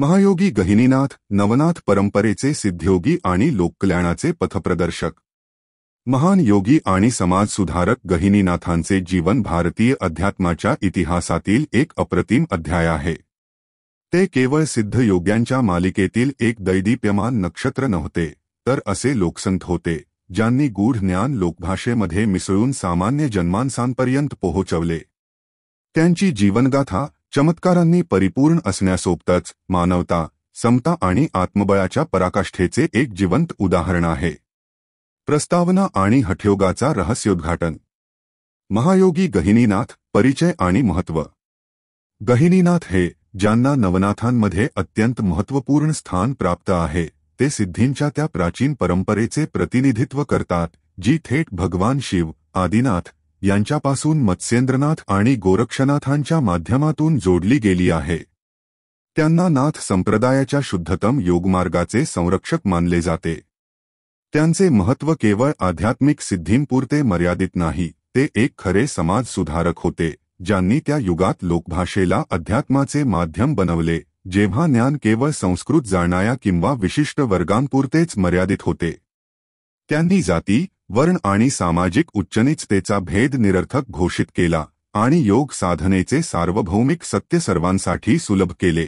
महायोगी गहिनीनाथ नवनाथ परंपरेचे सिद्धयोगी आणि लोककल्याणाचे पथप्रदर्शक। महान योगी आणि समाजसुधारक गहिनीनाथांचे जीवन भारतीय अध्यात्माच्या इतिहासातील एक अप्रतिम अध्याय आहे। ते केवळ सिद्धयोग्यांच्या मालिकेतील एक दैदीप्यमान नक्षत्र नव्हते, तर असे लोकसंत होते ज्यांनी गूढ ज्ञान लोकभाषेमध्ये मिसळून सामान्य जनमानसांपर्यंत पोहोचवले। त्यांची जीवनगाथा चमत्कारांनी परिपूर्ण असण्यासोबतच मानवता, समता आणि आत्मबळाच्या पराकाष्ठेचे एक जिवंत उदाहरण आहे। प्रस्तावना आणि हठयोगाचा रहस्योद्घाटन। महायोगी गहिनीनाथ परिचय आणि महत्त्व। गहिनीनाथ हे ज्यांना नवनाथांमध्ये अत्यंत महत्त्वपूर्ण स्थान प्राप्त आहे, ते सिद्धींच्या त्या प्राचीन परंपरेचे प्रतिनिधित्व करतात जी थेट भगवान शिव, आदिनाथ यांच्यापासून मत्स्येंद्रनाथ आणि गोरक्षनाथांच्या माध्यमातून जोडली गेली आहे। त्यांना नाथ संप्रदायाच्या शुद्धतम योगमार्गाचे संरक्षक मानले जाते। त्यांचे महत्त्व केवळ आध्यात्मिक सिद्धींपुरते मर्यादित नाही, ते एक खरे समाज सुधारक होते ज्यांनी त्या युगात लोकभाषेला अध्यात्माचे माध्यम बनवले, जेव्हा ज्ञान केवळ संस्कृत जाणणाऱ्या किंवा विशिष्ट वर्गांपुरतेच मर्यादित होते। त्यांनी जाती, वर्ण आणि सामाजिक उच्चनीचतेचा भेद निरर्थक घोषित केला आणि योग साधनेचे सार्वभौमिक सत्य सर्वांसाठी सुलभ केले।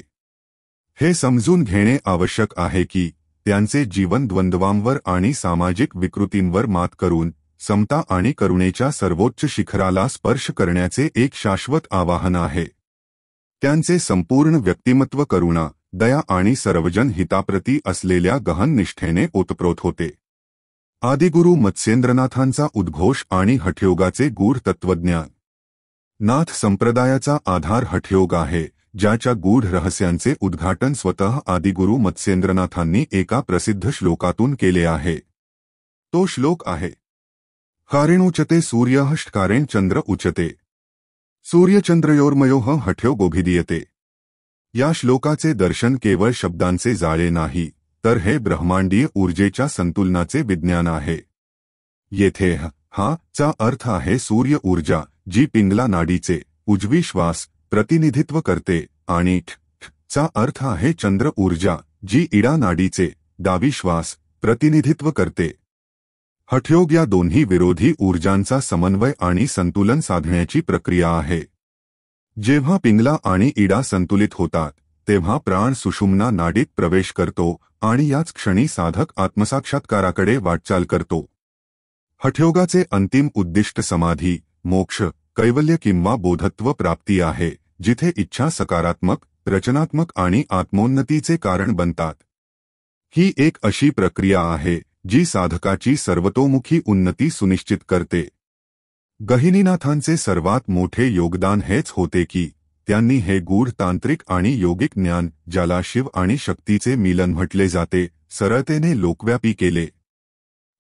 हे समजून घेणे आवश्यक आहे की त्यांचे जीवन द्वंद्वांवर आणि सामाजिक विकृतींवर मात करून समता आणि करुणेच्या सर्वोच्च शिखराला स्पर्श करण्याचे एक शाश्वत आवाहन आहे। त्यांचे संपूर्ण व्यक्तिमत्व करुणा, दया आणि सर्वजन हिताप्रती असलेल्या गहन निष्ठेने ओतप्रोत होते। आदिगुरु मत्स्येंद्रनाथांचा उद्घोष आणि हठयोगाचे गूढ तत्त्वज्ञान। नाथ संप्रदायाचा आधार हठयोग आहे, ज्याच्या गूढ रहस्यांचे उद्घाटन स्वतः आदिगुरु मत्स्येंद्रनाथांनी एका प्रसिद्ध श्लोकातून केले आहे। तो श्लोक आहे, कारेणुचते सूर्यःष्टकारेण चंद्र उचते, सूर्यचंद्रयोर्मयोः हठयोगोभिधीयते। या श्लोकाचे दर्शन केवळ शब्दांचे जाळे नाही, तर हे ब्रह्मांडीय ऊर्जेच्या संतुलनाचे विज्ञान आहे। येथे हा चा अर्थ आहे सूर्य ऊर्जा, जी पिंगला नाडीचे उजवी श्वास प्रतिनिधित्व करते, आणि चा अर्थ आहे चंद्र ऊर्जा, जी इडा नाडीचे डावी श्वास प्रतिनिधित्व करते। हठयोग या दोन्ही विरोधी ऊर्जांचा समन्वय आणि संतुलन साधण्याची प्रक्रिया आहे। जेव्हा पिंगला आणि इडा संतुलित होतात, तेव्हा प्राण सुषुम्ना नाडीत प्रवेश करतो आणि याच क्षणी साधक आत्मसाक्षात्काराकडे वाटचाल करतो। हठयोगाचे अंतिम उद्दिष्ट समाधी, मोक्ष, कैवल्य किंवा बोधत्व प्राप्ती आहे, जिथे इच्छा सकारात्मक, रचनात्मक आणि आत्मोन्नतीचे कारण बनतात। ही एक अशी प्रक्रिया आहे जी साधकाची सर्वतोमुखी उन्नती सुनिश्चित करते। गहिनीनाथांचे सर्वात मोठे योगदान हेच होते की त्यांनी हे गूढ तांत्रिक आणि योगिक ज्ञान, ज्याला शिव आणि शक्तीचे मिलन म्हटले जाते, सरळतेने लोकव्यापी केले।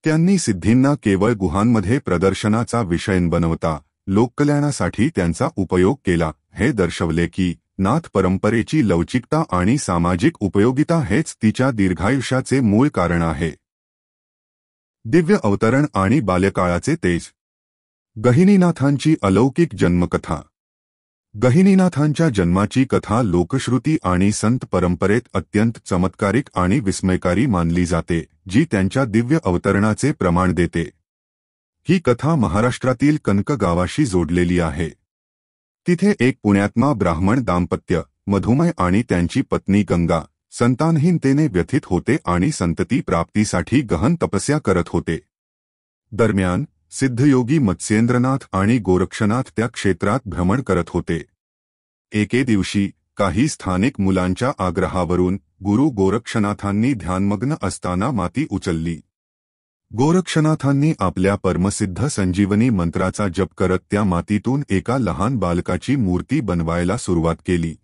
त्यांनी सिद्धींना केवळ गुहांमध्ये प्रदर्शनाचा विषय बनवता लोककल्याणासाठी त्यांचा उपयोग केला, हे दर्शवले की नाथ परंपरेची लवचिकता आणि सामाजिक उपयोगिता हेच तिच्या दीर्घायुष्याचे मूळ कारण आहे। दिव्य अवतरण आणि बाल्यकाळाचे तेज। गहिनीनाथांची अलौकिक जन्मकथा। गहिनीनाथांच्या जन्माची कथा लोकश्रुती आणि संत परंपरेत अत्यंत चमत्कारिक आणि विस्मयकारी मानली जाते, जी त्यांच्या दिव्य अवतरणाचे प्रमाण देते। ही कथा महाराष्ट्रातील कनक गावाशी जोडलेली आहे। तिथे एक पुण्यात्मा ब्राह्मण दाम्पत्य, मधुमेह आणि त्यांची पत्नी गंगा, संतानहीनतेने व्यथित होते आणि संतती प्राप्तीसाठी गहन तपस्या करत होते। दरम्यान सिद्धयोगी मत्स्येंद्रनाथ आणि गोरक्षनाथ त्या क्षेत्रात भ्रमण करत होते। एके दिवशी काही स्थानिक मुलांच्या आग्रहावरून गुरु गोरक्षनाथांनी ध्यानमग्न असताना माती उचलली। गोरक्षनाथांनी आपल्या परमसिद्ध संजीवनी मंत्राचा जप करत त्या मातीतून एका लहान बालकाची मूर्ती बनवायला सुरुवात केली।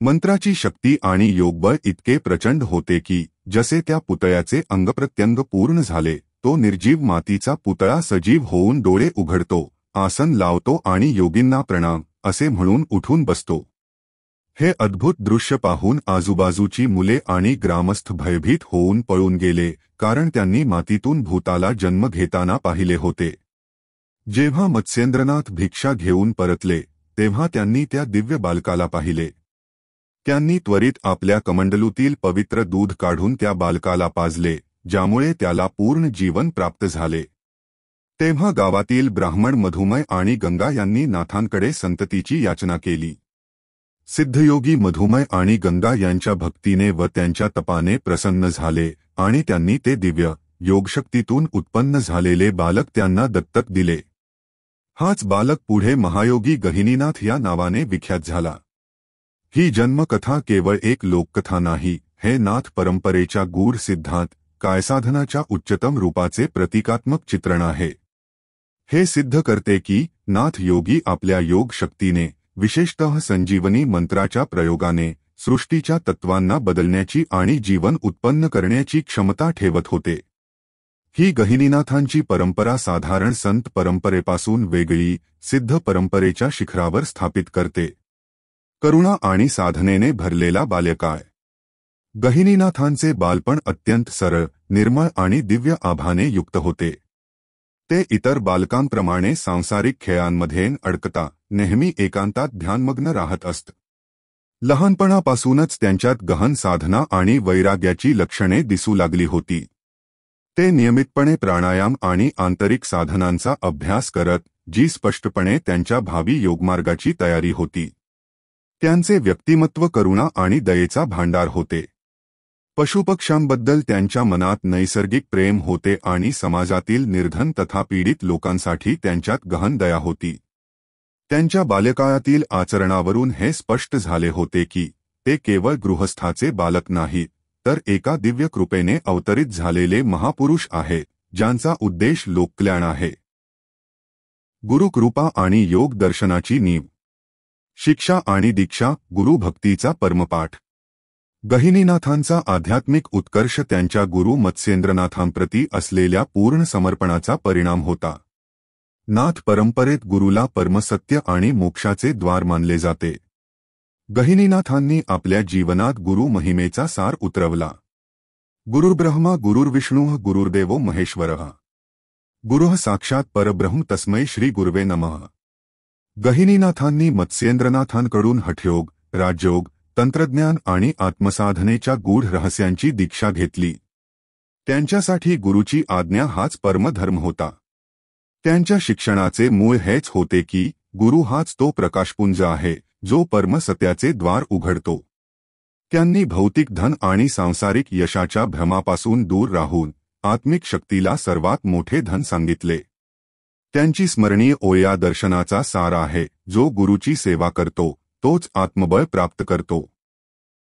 मंत्राची शक्ती आणि योगबळ इतके प्रचंड होते की जसे त्या पुतळ्याचे अंगप्रत्यंग पूर्ण झाले, तो निर्जीव मातीचा पुतळा सजीव होऊन डोळे उघडतो, आसन लावतो आणि योगींना प्रणाम असे म्हणून उठून बसतो। हे अद्भुत दृश्य पाहून आजूबाजूची मुले आणि ग्रामस्थ भयभीत होऊन पळून गेले, कारण त्यांनी मातीतून भूताला जन्म घेताना पाहिले होते। जेव्हा मत्स्येंद्रनाथ भिक्षा घेऊन परतले, तेव्हा त्यांनी त्या दिव्य बालकाला पाहिले। त्यांनी त्वरित आपल्या कमंडलूतील पवित्र दूध काढून त्या बालकाला पाजले, ज्यामुळे त्याला पूर्ण जीवन प्राप्त झाले. तेव्हा गावातील ब्राह्मण मधुमय आणि गंगा यांनी नाथांकडे संततीची याचना केली. सिद्धयोगी मधुमय आणि गंगा यांच्या भक्तीने व त्यांच्या तपाने प्रसन्न झाले आणि त्यांनी ते दिव्य योगशक्तीतून उत्पन्न झालेले बालक त्यांना दत्तक दिले. हाच बालक पुढे महायोगी गहिनीनाथ या नावाने विख्यात झाला. ही जन्मकथा केवळ एक लोककथा नाही, हे नाथ परंपरेच्या गूढ सिद्धांत कायसाधनाच्या उच्चतम रूपाचे प्रतिकात्मक चित्रण आहे. हे सिद्ध करते की नाथ योगी आपल्या योग शक्तीने, विशेषतः संजीवनी मंत्राच्या प्रयोगाने, सृष्टीच्या तत्वांना बदलण्याची आणि जीवन उत्पन्न करण्याची क्षमता ठेवत होते. ही गहिनीनाथांची परंपरा साधारण संत परंपरेपासून वेगळी, सिद्ध परंपरेच्या शिखरावर स्थापित करते. करुणा आणि साधनेने भरलेला बाल्यकाळ. गहिनीनाथांचे बालपण अत्यंत सरळ, निर्मळ आणि दिव्य आभाने युक्त होते. ते इतर बालकांप्रमाणे सांसारिक खेळांमध्ये अडकता नेहमी एकांतात ध्यानमग्न राहत असत. लहानपणापासूनच त्यांच्यात गहन साधना आणि वैराग्याची लक्षणे दिसू लागली होती. ते नियमितपणे प्राणायाम आणि आंतरिक साधनांचा अभ्यास करत, जी स्पष्टपणे त्यांच्या भावी योगमार्गाची तयारी होती. त्यांचे व्यक्तिमत्व करुणा आणि दयेचा भांडार होते. पशुपक्ष्यांबद्दल त्यांच्या मनात नैसर्गिक प्रेम होते आणि समाजातील निर्धन तथा पीडित लोकांसाठी त्यांच्यात गहन दया होती. त्यांच्या बाल्यकाळातील आचरणावरून हे स्पष्ट झाले होते की ते केवळ गृहस्थाचे बालक नाहीत, तर एका दिव्य कृपेने अवतरित झालेले महापुरुष आहेत, ज्यांचा उद्देश लोककल्याण आहे. गुरुकृपा आणि योग दर्शनाची नीव. शिक्षा आणि दीक्षा, गुरुभक्तीचा परमपाठ. गहिनीनाथांचा आध्यात्मिक उत्कर्ष त्यांच्या गुरु मत्स्येंद्रनाथांप्रती असलेल्या पूर्ण समर्पणाचा परिणाम होता. नाथ परंपरेत गुरुला परमसत्य आणि मोक्षाचे द्वार मानले जाते. गहिनीनाथांनी आपल्या जीवनात गुरु महिमेचा सार उतरवला. गुरुर्ब्रह्मा गुरुर्विष्णुः गुरुर्देवो महेश्वरः. गुरुः साक्षात परब्रह्म तस्मै श्री गुरवे नमः. गहिनीनाथांनी मत्स्येंद्रनाथांकडून हठयोग, राजयोग, तंत्रज्ञान आणि आत्मसाधनेच्या गूढ रहस्यांची दीक्षा घेतली. त्यांच्यासाठी गुरुची आज्ञा हाच परमधर्म होता. त्यांच्या शिक्षणाचे मूळ हेच होते की गुरु हाच तो प्रकाशपुंज आहे, जो परमसत्याचे द्वार उघडतो. त्यांनी भौतिक धन आणि सांसारिक यशाच्या भ्रमापासून दूर राहून आत्मिक शक्तीला सर्वात मोठे धन सांगितले. त्यांची स्मरणीय ओळ या दर्शनाचा सार आहे, जो गुरुची सेवा करतो, तोच आत्मबळ प्राप्त करतो.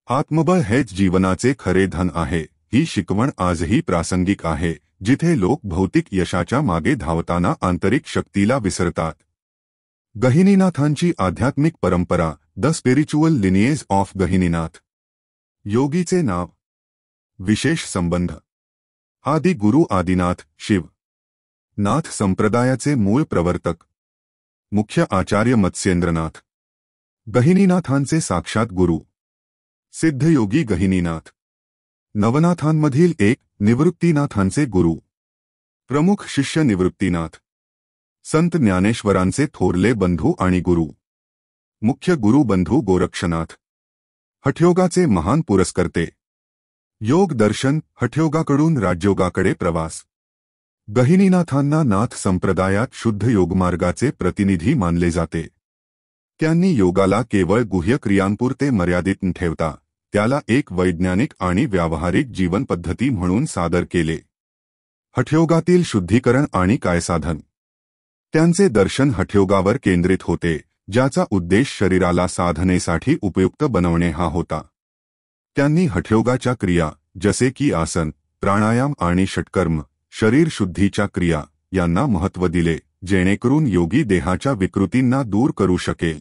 आत्मबळ हेच जीवनाचे खरे धन आहे. ही शिकवण आजही प्रासंगिक आहे, जिथे लोक भौतिक यशाच्या मागे धावताना आंतरिक शक्तीला विसरतात. गहिनीनाथांची आध्यात्मिक परंपरा. The spiritual lineage of Gahininath. योगीचे नाव. विशेष संबंध. आदि गुरु आदिनाथ, शिव. नाथ संप्रदायाचे मूळ प्रवर्तक. मुख्य आचार्य मत्स्येंद्रनाथ. गहिनीनाथांचे साक्षात गुरु. सिद्धयोगी गहिनीनाथ. नवनाथांमधील एक, निवृत्तीनाथांचे गुरु. प्रमुख शिष्य निवृत्तीनाथ. संत ज्ञानेश्वरांचे थोरले बंधू आणि गुरु. मुख्य गुरु बंधू गोरक्षनाथ. हठयोगाचे महान पुरस्कर्ते. योग दर्शन, हठयोगाकडून राजयोगाकडे प्रवास. गहिनीनाथांना नाथ संप्रदायात शुद्ध योगमार्गाचे प्रतिनिधी मानले जाते. त्यांनी योगाला केवळ गुह्य क्रियांपुरते मर्यादित न ठेवता त्याला एक वैज्ञानिक आणि व्यावहारिक जीवनपद्धती म्हणून सादर केले. हठयोगातील शुद्धीकरण आणि कायसाधन. त्यांचे दर्शन हठयोगावर केंद्रित होते, ज्याचा उद्देश शरीराला साधनेसाठी उपयुक्त बनवणे हा होता. त्यांनी हठयोगाच्या क्रिया, जसे की आसन, प्राणायाम आणि षटकर्म, शरीर शुद्धीच्या क्रिया यांना महत्त्व दिले, जेणेकरून योगी देहाच्या विकृतींना दूर करू शकेल.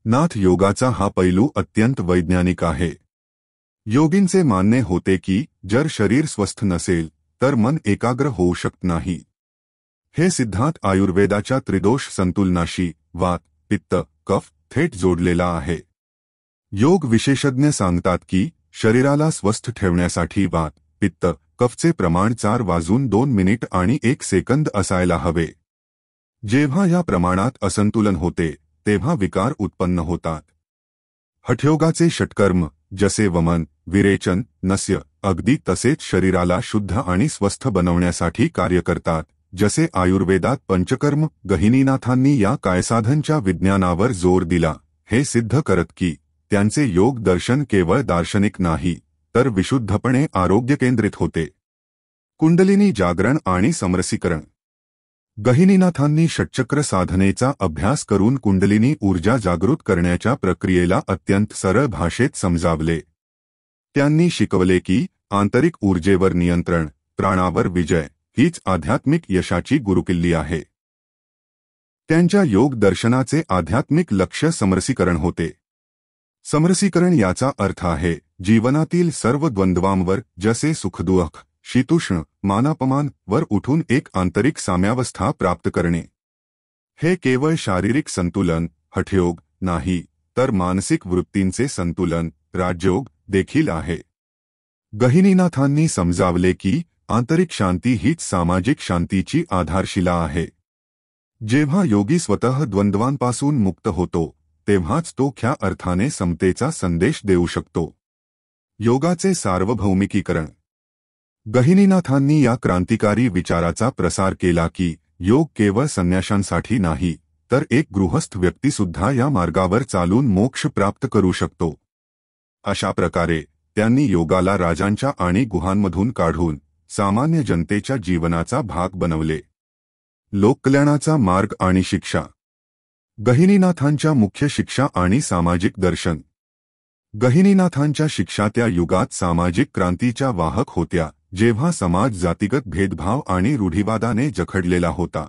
नाथ योगाचा हा पैलू अत्यंत वैज्ञानिक आहे. योगींचे मानणे होते की जर शरीर स्वस्थ नसेल तर मन एकाग्र होऊ शकत नाही. हे सिद्धांत आयुर्वेदाच्या त्रिदोष संतुलनाशी, वात, पित्त, कफ थेट जोडलेला आहे. योग विशेषज्ञ सांगतात की शरीराला स्वस्थ ठेवण्यासाठी वात, पित्त, कफचे प्रमाण 4:2 मिनिट आणि 1 सेकंद असायला हवे. जेव्हा या प्रमाणात असंतुलन होते, तेव्हा विकार उत्पन्न होतात. हठयोगाचे षटकर्म जसे वमन, विरेचन, नस्य, अगदी तसेच शरीराला शुद्ध आणि स्वस्थ बनवण्यासाठी कार्य करतात, जसे आयुर्वेदात पंचकर्म. गहिनीनाथांनी या कायसाधनच्या विज्ञानावर जोर दिला, हे सिद्ध करत की त्यांचे योग दर्शन केवळ दार्शनिक नाही, तर विशुद्धपणे आरोग्य केंद्रित होते. कुंडलिनी जागरण आणि समरसीकरण. गहिनीनाथांनी षटचक्र साधनेचा अभ्यास करून कुंडलिनी ऊर्जा जागृत करण्याच्या प्रक्रियेला अत्यंत सरळ भाषेत समजावले. त्यांनी शिकवले की आंतरिक ऊर्जेवर नियंत्रण, प्राणावर विजय हीच आध्यात्मिक यशाची गुरुकिल्ली आहे. त्यांच्या योग दर्शनाचे आध्यात्मिक लक्ष्य समरसीकरण होते. समरसीकरण याचा अर्थ आहे जीवनातील सर्व द्वंद्वांवर, जसे सुखदुःख, शीतुष्ण, मानापमान वर उठून एक आंतरिक साम्यावस्था प्राप्त करणे. हे केवळ शारीरिक संतुलन, हठयोग नाही, तर मानसिक वृत्तींचे संतुलन, राजयोग देखील आहे. गहिनीनाथांनी समजावले की आंतरिक शांती हीच सामाजिक शांतीची आधारशिला आहे. जेव्हा योगी स्वतः द्वंद्वांपासून मुक्त होतो, तेव्हाच तो खऱ्या अर्थाने समतेचा संदेश देऊ शकतो. योगाचे सार्वभौमिकीकरण. गहिनीनाथांनी या क्रांतिकारी विचाराचा प्रसार केला की योग केवळ संन्याशांसाठी नाही, तर एक गृहस्थ व्यक्तीसुद्धा या मार्गावर चालून मोक्ष प्राप्त करू शकतो. अशा प्रकारे त्यांनी योगाला राजांच्या आणि गुहांमधून काढून सामान्य जनतेच्या जीवनाचा भाग बनवले. लोककल्याणाचा मार्ग आणि शिक्षा. गहिनीनाथांच्या मुख्य शिक्षा आणि सामाजिक दर्शन. गहिनीनाथांच्या शिक्षा त्या युगात सामाजिक क्रांतीच्या वाहक होत्या, जेव्हा समाज जातीगत भेदभाव आणि रूढिवादाने जखडलेला होता.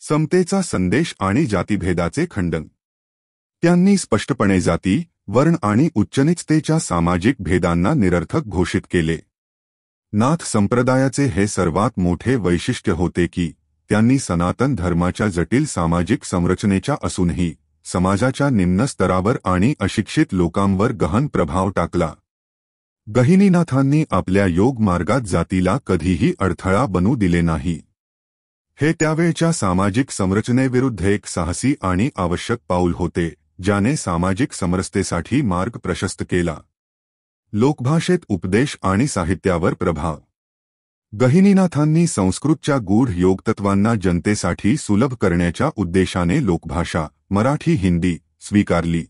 समतेचा संदेश आणि जातीभेदाचे खंडन. त्यांनी स्पष्टपणे जाती, वर्ण आणि उच्चनीचतेच्या सामाजिक भेदांना निरर्थक घोषित केले. नाथ संप्रदायाचे हे सर्वात मोठे वैशिष्ट्य होते की त्यांनी सनातन धर्माच्या जटिल सामाजिक संरचनेच्या असूनही समाजाच्या निम्न स्तरावर आणि अशिक्षित लोकांवर गहन प्रभाव टाकला. गहिनीनाथांनी आपल्या योग मार्गात जातीला कधीही अडथळा बनू दिले नाही. हे त्यावेळच्या सामाजिक संरचनेविरुद्ध एक साहसी आणि आवश्यक पाऊल होते, ज्याने सामाजिक समरसतेसाठी मार्ग प्रशस्त केला. लोकभाषेत उपदेश आणि साहित्यावर प्रभाव. गहिनीनाथांनी संस्कृतच्या गूढ योगतत्वांना जनतेसाठी सुलभ करण्याच्या उद्देशाने लोकभाषा, मराठी, हिंदी स्वीकारली.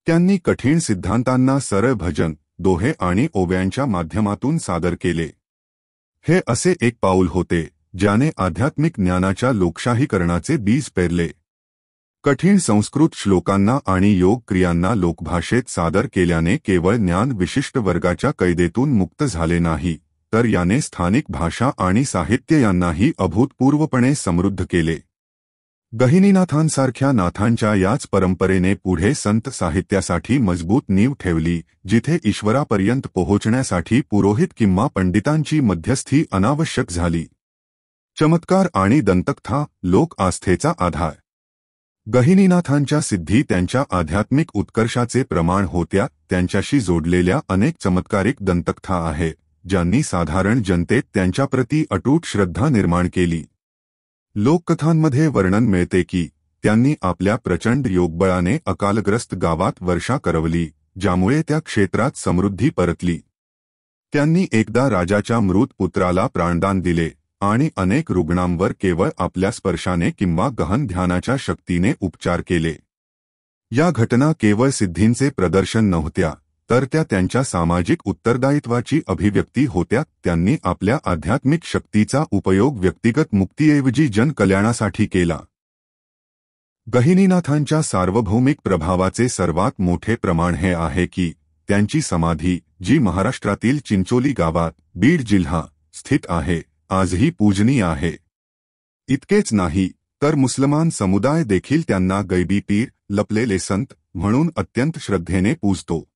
त्यांनी कठीण सिद्धांतांना सरळ भजन, दोहे आणि ओव्यांच्या माध्यमातून सादर केले. हे असे एक पाऊल होते ज्याने आध्यात्मिक ज्ञानाच्या लोकशाहीकरणाचे बीज पेरले. कठीण संस्कृत श्लोकांना आणि योग क्रियांना लोकभाषेत सादर केल्याने केवळ ज्ञान विशिष्ट वर्गाच्या कैदेतून मुक्त झाले नाही, तर याने स्थानिक भाषा आणि साहित्य यांनाही अभूतपूर्वपणे समृद्ध केले. गहिनीनाथांसारख्या नाथांच्या याच परंपरेने पुढे संत साहित्यासाठी मजबूत नीव ठेवली, जिथे ईश्वरापर्यंत पोहोचण्यासाठी पुरोहित किंवा पंडितांची मध्यस्थी अनावश्यक झाली. चमत्कार आणि दंतकथा लोक आस्थेचा आधार. गहिनीनाथांच्या सिद्धी त्यांच्या आध्यात्मिक उत्कर्षाचे प्रमाण होत्या. त्यांच्याशी जोडलेल्या अनेक चमत्कारिक दंतकथा आहेत, ज्यांनी साधारण जनतेत त्यांच्याप्रती अटूट श्रद्धा निर्माण केली. लोककथांमध्ये वर्णन मिळते की त्यांनी आपल्या प्रचंड योगबळाने अकालग्रस्त गावात वर्षा करवली, ज्यामुळे त्या क्षेत्रात समृद्धी परतली. त्यांनी एकदा राजाच्या मृत पुत्राला प्राणदान दिले आणि अनेक रुग्णांवर केवळ आपल्या स्पर्शाने किंवा गहन ध्यानाच्या शक्तीने उपचार केले. या घटना केवळ सिद्धींचे प्रदर्शन नव्हत्या, तर त्या त्यांच्या सामाजिक उत्तरदायित्वाची अभिव्यक्ती होत्या. त्यांनी आपल्या आध्यात्मिक शक्तीचा उपयोग व्यक्तिगत मुक्तीऐवजी जनकल्याणासाठी केला. गहिनीनाथांच्या सार्वभौमिक प्रभावाचे सर्वात मोठे प्रमाण हे आहे की त्यांची समाधी, जी महाराष्ट्रातील चिंचोली गावात, बीड जिल्हा स्थित आहे, आजही पूजनीय आहे. इतकेच नाही, तर मुसलमान समुदाय देखील त्यांना गैबी पीर, लपलेले संत म्हणून अत्यंत श्रद्धेने पूजतो.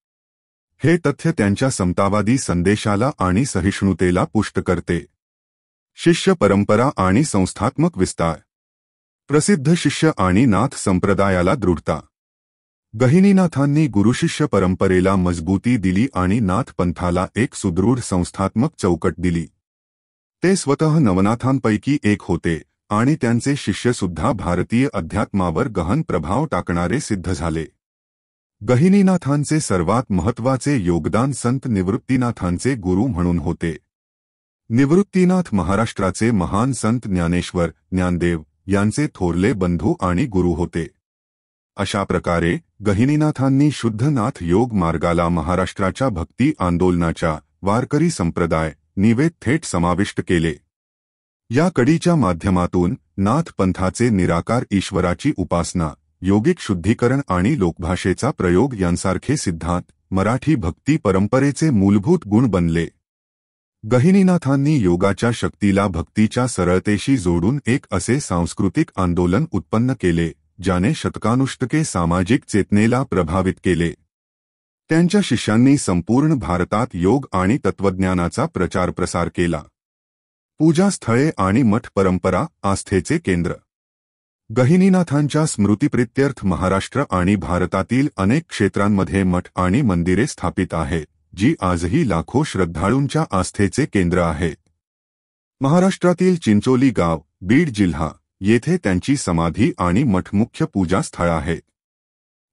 हे तथ्य त्यांच्या समतावादी संदेशाला आणि सहिष्णुतेला पुष्ट करते. शिष्य परंपरा आणि संस्थात्मक विस्तार. प्रसिद्ध शिष्य आणि नाथ संप्रदायाला दृढता. गहिनीनाथांनी गुरुशिष्य परंपरेला मजबूती दिली आणि नाथ पंथाला एक सुदृढ संस्थात्मक चौकट दिली. ते स्वतः नवनाथांपैकी एक होते आणि त्यांचे शिष्यसुद्धा भारतीय अध्यात्मावर गहन प्रभाव टाकणारे सिद्ध झाले. गहिनीनाथांचे सर्वात महत्त्वाचे योगदान संत निवृत्तीनाथांचे गुरु म्हणून होते. निवृत्तीनाथ महाराष्ट्राचे महान संत ज्ञानेश्वर ज्ञानदेव यांचे थोरले बंधू आणि गुरु होते. अशा प्रकारे गहिनीनाथांनी शुद्धनाथ योग मार्गाला महाराष्ट्राच्या भक्ती आंदोलनाच्या वारकरी संप्रदाय निवेद थेट समाविष्ट केले. या कडीच्या माध्यमातून नाथ पंथाचे निराकार ईश्वराची उपासना, योगिक शुद्धीकरण आणि लोकभाषेचा प्रयोग यांसारखे सिद्धांत मराठी भक्ती परंपरेचे मूलभूत गुण बनले. गहिनीनाथांनी योगाच्या शक्तीला भक्तीच्या सरळतेशी जोडून एक असे सांस्कृतिक आंदोलन उत्पन्न केले ज्याने शतकानुशतके सामाजिक चेतनेला प्रभावित केले. त्यांच्या शिष्यांनी संपूर्ण भारतात योग आणि तत्त्वज्ञानाचा प्रचार प्रसार केला. पूजास्थळे आणि मठ परंपरा आस्थेचे केंद्र. गहिनीनाथांच्या स्मृतिप्रित्यर्थ महाराष्ट्र आणि भारतातील अनेक क्षेत्रांमध्ये मठ आणि मंदिरे स्थापित आहेत, जी आजही लाखो श्रद्धाळूंच्या आस्थेचे केंद्र आहेत. महाराष्ट्रातील चिंचोली गाव, बीड जिल्हा येथे त्यांची समाधी आणि मठ मुख्य पूजास्थळ आहेत.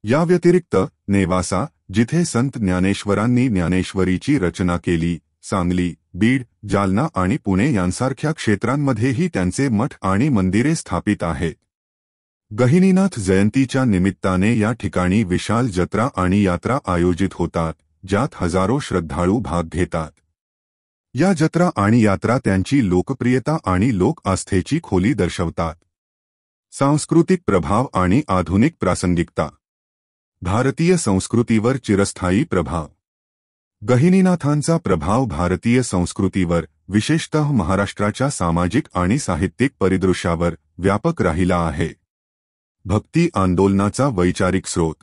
या व्यतिरिक्त नेवासा, जिथे संत ज्ञानेश्वरांनी ज्ञानेश्वरीची रचना केली, सांगली, बीड, जालना आणि पुणे यांसारख्या क्षेत्रांमध्येही त्यांचे मठ आणि मंदिरे स्थापित आहेत. गहिनीनाथ जयंतीच्या निमित्ताने या ठिकाणी विशाल जत्रा आणि यात्रा आयोजित होतात, ज्यात हजारो श्रद्धाळू भाग घेतात. या जत्रा आणि यात्रा त्यांची लोकप्रियता आणि लोक आस्थेची खोली दर्शवतात. सांस्कृतिक प्रभाव आणि आधुनिक प्रासंगिकता. भारतीय संस्कृतीवर चिरस्थायी प्रभाव. गहिनीनाथांचा प्रभाव भारतीय संस्कृतीवर, विशेषतः महाराष्ट्राच्या सामाजिक आणि साहित्यिक परिदृश्यावर व्यापक राहिला आहे. भक्ती आंदोलनाचा वैचारिक स्रोत.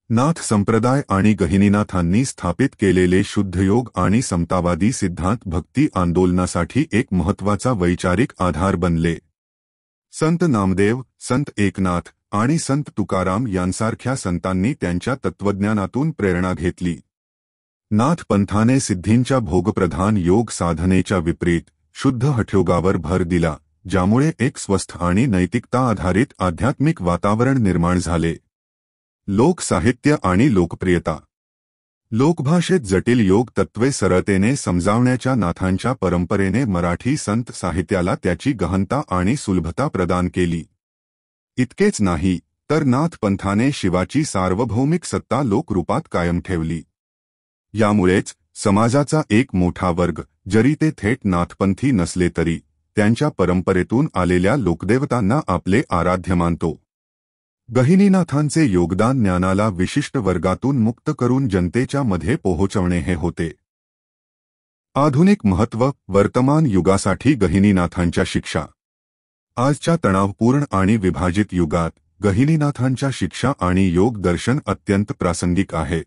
नाथ संप्रदाय आणि गहिनीनाथांनी स्थापित केलेले शुद्धयोग आणि समतावादी सिद्धांत भक्ती आंदोलनासाठी एक महत्त्वाचा वैचारिक आधार बनले. संत नामदेव, संत एकनाथ आणि संत तुकाराम यांसारख्या संतांनी त्यांच्या तत्त्वज्ञानातून प्रेरणा घेतली. नाथ पंथाने सिद्धींच्या भोगप्रधान योग साधनेच्या विपरीत शुद्ध हठयोगावर भर दिला, ज्यामुळे एक स्वस्थ आणि नैतिकता आधारित आध्यात्मिक वातावरण निर्माण झाले. लोकसाहित्य आणि लोकप्रियता. लोकभाषेत जटिल योग तत्त्वे सरळतेने समजावण्याच्या नाथांच्या परंपरेने मराठी संत साहित्याला त्याची गहनता आणि सुलभता प्रदान केली. इतकेच नाही, तर नाथ पंथाने शिवाची सार्वभौमिक सत्ता लोकरूपात कायम ठेवली. यामुळेच समाजाचा एक मोठा वर्ग, जरी ते थेट नाथपंथी नसले तरी, त्यांच्या परंपरेतून आलेल्या लोकदेवतांना आपले आराध्य मानतो. गहिनीनाथांचे योगदान ज्ञानाला विशिष्ट वर्गातून मुक्त करून जनतेच्या मध्ये पोहोचवणे हे होते. आधुनिक महत्त्व. वर्तमान युगासाठी गहिनीनाथांच्या शिक्षा. आजच्या तणावपूर्ण आणि विभाजित युगात गहिनीनाथांच्या शिक्षा आणि योग दर्शन अत्यंत प्रासंगिक आहेत.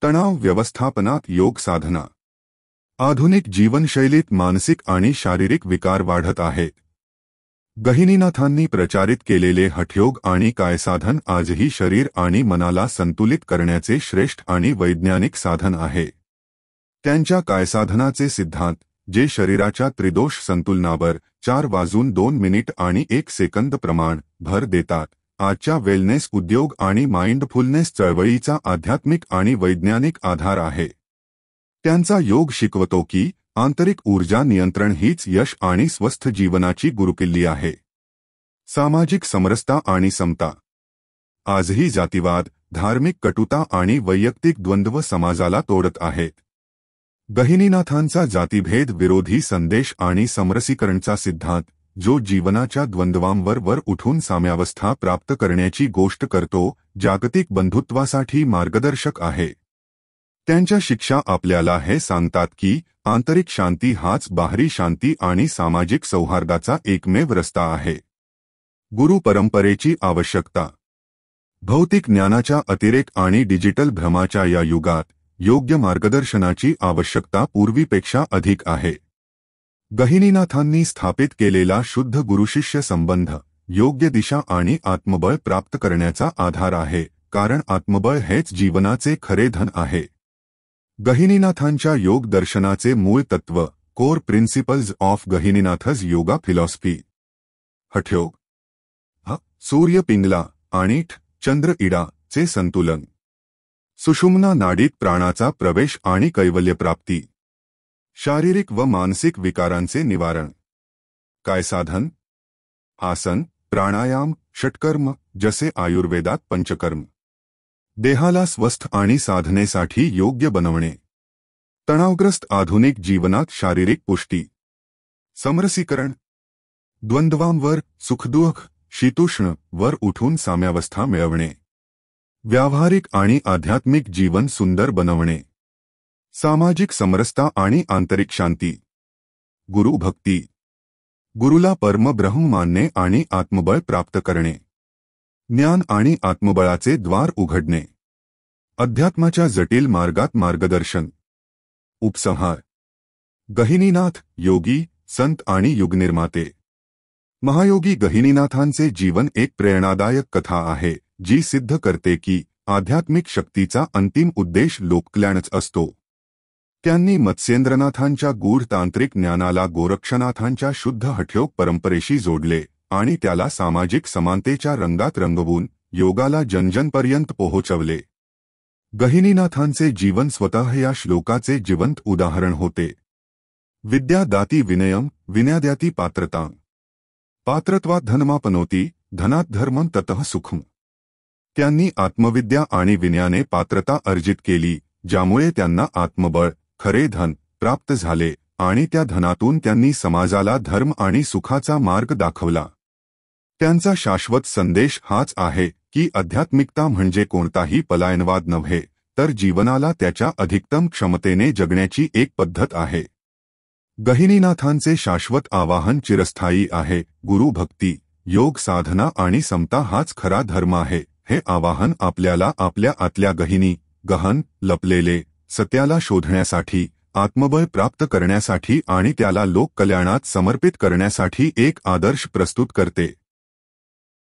तणाव व्यवस्थापनात योग साधना. आधुनिक जीवनशैलीत मानसिक आणि शारीरिक विकार वाढत आहेत. गहिनीनाथांनी प्रचारित केलेले हठयोग आणि कायसाधन आजही शरीर आणि मनाला संतुलित करण्याचे श्रेष्ठ आणि वैज्ञानिक साधन आहे. त्यांच्या कायसाधनाचे सिद्धांत, जे शरीराच्या त्रिदोष संतुलनावर 4:02 आणि 1 सेकंद प्रमाण भर देतात, आजच्या वेलनेस उद्योग आणि माइंडफुलनेस चळवळीचा आध्यात्मिक आणि वैज्ञानिक आधार आहे. त्यांचा योग शिकवतो की आंतरिक ऊर्जा नियंत्रण हीच यश आणि स्वस्थ जीवनाची गुरुकिल्ली आहे. सामाजिक समरसता आणि समता. आजही जातीवाद, धार्मिक कटुता आणि वैयक्तिक द्वंद्व समाजाला तोडत आहेत. गहिनीनाथांचा जातीभेद विरोधी संदेश आणि समरसीकरणचा सिद्धांत, जो जीवनाच्या द्वंद्वांवर वर उठून साम्यावस्था प्राप्त करण्याची गोष्ट करतो, जागतिक बंधुत्वासाठी मार्गदर्शक आहे. त्यांच्या शिक्षा आपल्याला हे सांगतात की आंतरिक शांती हाच बाहेरी शांती आणि सामाजिक सौहार्दाचा एकमेव रस्ता आहे. गुरु परंपरेची आवश्यकता. भौतिक ज्ञानाच्या अतिरेक आणि डिजिटल भ्रमाच्या या युगात योग्य मार्गदर्शनाची आवश्यकता पूर्वीपेक्षा अधिक आहे. गहिनीनाथांनी स्थापित केलेला शुद्ध गुरुशिष्य संबंध योग्य दिशा आणि आत्मबळ प्राप्त करण्याचा आधार आहे, कारण आत्मबळ हेच जीवनाचे खरे धन आहे. गहिनीनाथांच्या योग दर्शनाचे मूळ तत्व. Core principles of Gahininath's yoga philosophy. हठयोग. सूर्य पिंगला आणि चंद्र इडा चे संतुलन, सुषुम्ना नाडीत प्राणाचा प्रवेश आणि कैवल्यप्राप्ती, शारीरिक व मानसिक विकारांचे निवारण. काय साधन? आसन, प्राणायाम, षटकर्म, जसे आयुर्वेदात पंचकर्म. देहाला स्वस्थ आणि साधनेसाठी योग्य बनवणे. तणावग्रस्त आधुनिक जीवनात शारीरिक पुष्टी. समरसीकरण, द्वंद्वांवर, सुखदुःख, शीतुष्ण वर उठून साम्यावस्था मिळवणे. व्यावहारिक आणि आध्यात्मिक जीवन सुंदर बनवणे. सामाजिक समरसता आणि आंतरिक शांती. गुरुभक्ती, गुरुला परमब्रह्म मानणे आणि आत्मबळ प्राप्त करणे. ज्ञान आणि आत्मबळाचे द्वार उघडणे. अध्यात्माच्या जटिल मार्गात मार्गदर्शन. उपसंहार. गहिनीनाथ, योगी, संत आणि युगनिर्माते. महायोगी गहिनीनाथांचे जीवन एक प्रेरणादायक कथा आहे, जी सिद्ध करते की आध्यात्मिक शक्तीचा अंतिम उद्देश लोककल्याणच असतो. त्यांनी मत्स्येंद्रनाथांच्या गूढ तांत्रिक ज्ञानाला गोरक्षनाथांच्या शुद्ध हठयोग परंपरेशी जोडले आणि त्याला सामाजिक समानतेच्या रंगात रंगवून योगाला जनजनपर्यंत पोहोचवले. गहिनीनाथांचे जीवन स्वतः या श्लोकाचे जिवंत उदाहरण होते. विद्या दाती विनयम, विनयाद्याती पात्रतां. पात्रत्वात धनमापनोती, धनात धर्मं ततः सुखम. त्यांनी आत्मविद्या आणि विनयाने पात्रता अर्जित केली, ज्यामुळे त्यांना आत्मबळ, खरे धन प्राप्त झाले आणि त्या धनातून त्यांनी समाजाला धर्म आणि सुखाचा मार्ग दाखवला. त्यांचा शाश्वत संदेश हाच आहे की आध्यात्मिकता म्हणजे कोणताही पलायनवाद नव्हे, तर जीवनाला त्याच्या अधिकतम क्षमतेने जगण्याची एक पद्धत आहे. गहिनीनाथांचे शाश्वत आवाहन चिरस्थायी आहे. गुरुभक्ती, योग साधना आणि समता हाच खरा धर्म आहे. हे आवाहन आपल्याला आपल्या आतल्या गहन लपलेले सत्याला शोधण्यासाठी, आत्मबळ प्राप्त करण्यासाठी आणि त्याला लोककल्याणात समर्पित करण्यासाठी एक आदर्श प्रस्तुत करते.